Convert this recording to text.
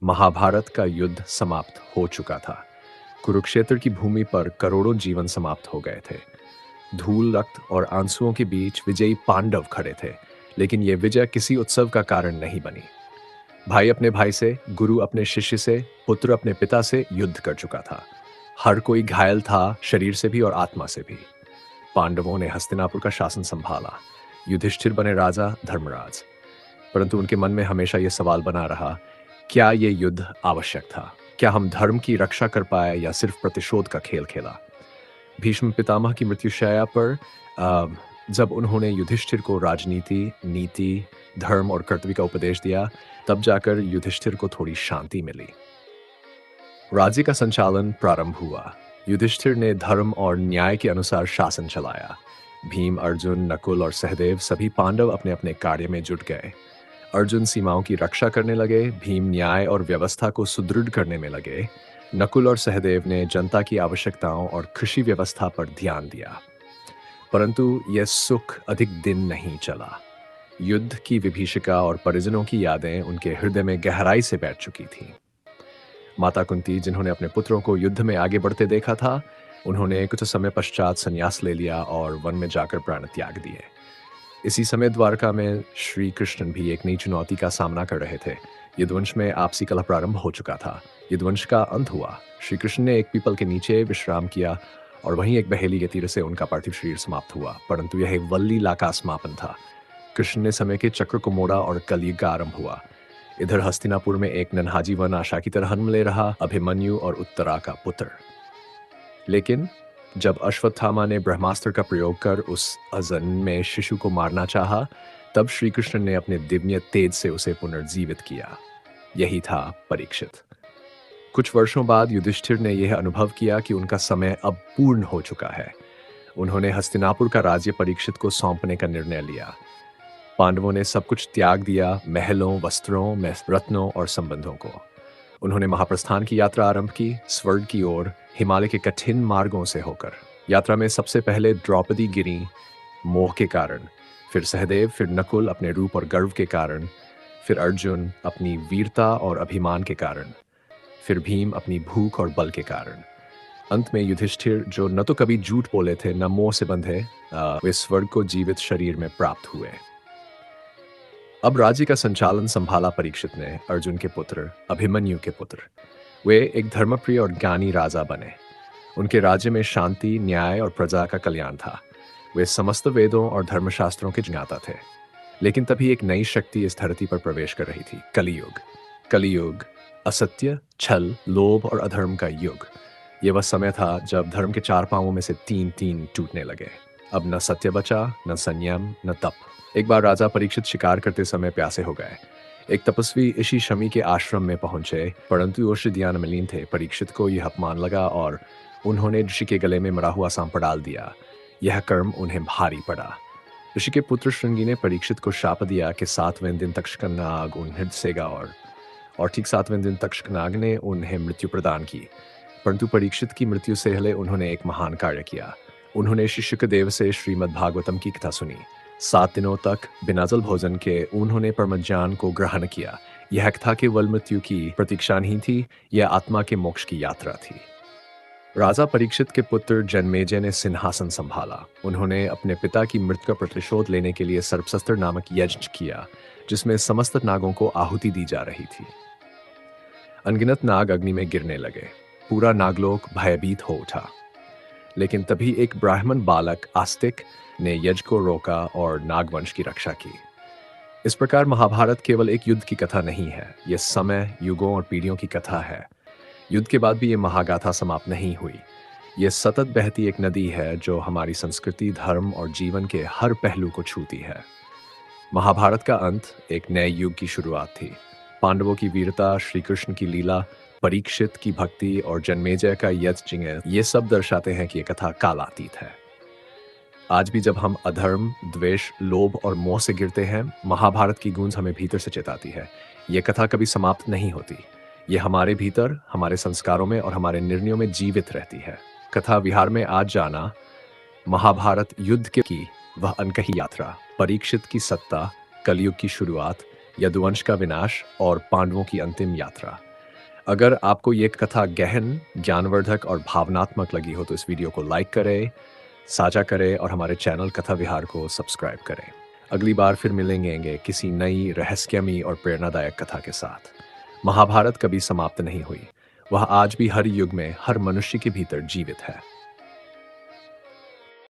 महाभारत का युद्ध समाप्त हो चुका था। कुरुक्षेत्र की भूमि पर करोड़ों जीवन समाप्त हो गए थे। धूल, रक्त और आंसुओं के बीच विजयी पांडव खड़े थे, लेकिन यह विजय किसी उत्सव का कारण नहीं बनी। भाई अपने भाई से, गुरु अपने शिष्य से, पुत्र अपने पिता से युद्ध कर चुका था। हर कोई घायल था, शरीर से भी और आत्मा से भी। पांडवों ने हस्तिनापुर का शासन संभाला। युधिष्ठिर बने राजा धर्मराज। परंतु उनके मन में हमेशा यह सवाल बना रहा, क्या ये युद्ध आवश्यक था? क्या हम धर्म की रक्षा कर पाए या सिर्फ प्रतिशोध का खेल खेला? भीष्म पितामह की मृत्युशैया पर अ, जब उन्होंने युधिष्ठिर को राजनीति, नीति, धर्म और कर्तव्य का उपदेश दिया, तब जाकर युधिष्ठिर को थोड़ी शांति मिली। राज्य का संचालन प्रारंभ हुआ। युधिष्ठिर ने धर्म और न्याय के अनुसार शासन चलाया। भीम, अर्जुन, नकुल और सहदेव सभी पांडव अपने अपने कार्य में जुट गए। अर्जुन सीमाओं की रक्षा करने लगे, भीम न्याय और व्यवस्था को सुदृढ़ करने में लगे, नकुल और सहदेव ने जनता की आवश्यकताओं और कृषि व्यवस्था पर ध्यान दिया। परंतु यह सुख अधिक दिन नहीं चला। युद्ध की विभीषिका और परिजनों की यादें उनके हृदय में गहराई से बैठ चुकी थीं। माता कुंती, जिन्होंने अपने पुत्रों को युद्ध में आगे बढ़ते देखा था, उन्होंने कुछ समय पश्चात संन्यास ले लिया और वन में जाकर प्राण त्याग दिए। इसी समय द्वारका में श्री कृष्ण भी एक नई चुनौती का सामना कर रहे थे। यदुवंश में आपसी कलह प्रारंभ हो चुका था। यदुवंश का अंत हुआ। श्री कृष्ण ने एक पीपल के नीचे विश्राम किया और वहीं एक बहेली के तीर से उनका पार्थिव शरीर समाप्त हुआ। परंतु यह एक वल्लीला का समापन था। कृष्ण ने समय के चक्र को मोड़ा और कलयुग का आरंभ हुआ। इधर हस्तिनापुर में एक नन्हाजी वन आशा की तरह ले रहा, अभिमन्यु और उत्तरा का पुत्र। लेकिन जब अश्वत्थामा ने ब्रह्मास्त्र का प्रयोग कर उस अजन्मे शिशु को मारना चाहा, तब श्री कृष्ण ने अपने दिव्य तेज से उसे पुनर्जीवित किया। यही था परीक्षित। कुछ वर्षों बाद युधिष्ठिर ने यह अनुभव किया कि उनका समय अब पूर्ण हो चुका है। उन्होंने हस्तिनापुर का राज्य परीक्षित को सौंपने का निर्णय लिया। पांडवों ने सब कुछ त्याग दिया, महलों, वस्त्रों, रत्नों और संबंधों को। उन्होंने महाप्रस्थान की यात्रा आरंभ की, स्वर्ग की ओर, हिमालय के कठिन मार्गों से होकर। यात्रा में सबसे पहले द्रौपदी गिरी, मोह के कारण, फिर सहदेव, फिर नकुल अपने रूप और गर्व के कारण, फिर अर्जुन अपनी वीरता और अभिमान के कारण, फिर भीम अपनी भूख और बल के कारण। अंत में युधिष्ठिर, जो न तो कभी झूठ बोले थे न मोह से बंधे, वे स्वर्ग को जीवित शरीर में प्राप्त हुए। अब राज्य का संचालन संभाला परीक्षित ने, अर्जुन के पुत्र, अभिमन्यु के पुत्र। वे एक धर्मप्रिय और ज्ञानी राजा बने। उनके राज्य में शांति, न्याय और प्रजा का कल्याण था। वे समस्त वेदों और धर्मशास्त्रों के ज्ञाता थे। लेकिन तभी एक नई शक्ति इस धरती पर प्रवेश कर रही थी, कलियुग। कलियुग, असत्य, छल, लोभ और अधर्म का युग। ये वह समय था जब धर्म के चार पांवों में से तीन तीन टूटने लगे। अब न सत्य बचा, न संयम, न तप। एक बार राजा परीक्षित शिकार करते समय प्यासे हो गए। एक तपस्वी ऋषि शमी के आश्रम में पहुंचे, परंतु वो ध्यान में लीन थे। परीक्षित को यह अपमान लगा और उन्होंने ऋषि के गले में मरा हुआ सांप डाल दिया। यह कर्म उन्हें भारी पड़ा। ऋषि के पुत्र श्रृंगी ने परीक्षित को शाप दिया कि 7वें दिन तक्षक नाग उन्हें डसेगा और ठीक 7वें दिन तक्षक नाग ने उन्हें मृत्यु प्रदान की। परंतु परीक्षित की मृत्यु से पहले उन्होंने एक महान कार्य किया। उन्होंने शुकदेव से श्रीमद् भागवतम की कथा सुनी। 7 दिनों तक बिना जल भोजन के उन्होंने परमज्ञान को ग्रहण किया। यह कथा केवल मृत्यु की प्रतीक्षा नहीं थी, यह आत्मा के मोक्ष की यात्रा थी। राजा परीक्षित के पुत्र जन्मेजय ने सिंहासन संभाला। उन्होंने अपने पिता की मृत्यु का प्रतिशोध लेने के लिए सर्पशस्त्र नामक यज्ञ किया, जिसमें समस्त नागों को आहुति दी जा रही थी। अनगिनत नाग अग्नि में गिरने लगे। पूरा नागलोक भयभीत हो उठा। लेकिन तभी एक ब्राह्मण बालक आस्तिक ने यज्ञ को रोका और नागवंश की रक्षा की। इस प्रकार महाभारत केवल एक युद्ध की कथा नहीं है, यह समय, युगों और पीढ़ियों की कथा है। युद्ध के बाद भी ये महागाथा समाप्त नहीं हुई। ये सतत बहती एक नदी है जो हमारी संस्कृति, धर्म और जीवन के हर पहलू को छूती है। महाभारत का अंत एक नए युग की शुरुआत थी। पांडवों की वीरता, श्री कृष्ण की लीला, परीक्षित की भक्ति और जन्मेजय का यज्ञ, ये सब दर्शाते हैं कि ये कथा कालातीत है। आज भी जब हम अधर्म, द्वेष, लोभ और मोह से गिरते हैं, महाभारत की गूंज हमें भीतर से चेताती है। ये कथा कभी समाप्त नहीं होती। ये हमारे भीतर, हमारे संस्कारों में और हमारे निर्णयों में जीवित रहती है। कथा विहार में आज जाना, महाभारत युद्ध की वह अनकही यात्रा, परीक्षित की सत्ता, कलयुग की शुरुआत, यदुवंश का विनाश और पांडवों की अंतिम यात्रा। अगर आपको ये कथा गहन, ज्ञानवर्धक और भावनात्मक लगी हो तो इस वीडियो को लाइक करें, साझा करें और हमारे चैनल कथा विहार को सब्सक्राइब करें। अगली बार फिर मिलेंगे किसी नई रहस्यमयी और प्रेरणादायक कथा के साथ। महाभारत कभी समाप्त नहीं हुई। वह आज भी हर युग में हर मनुष्य के भीतर जीवित है।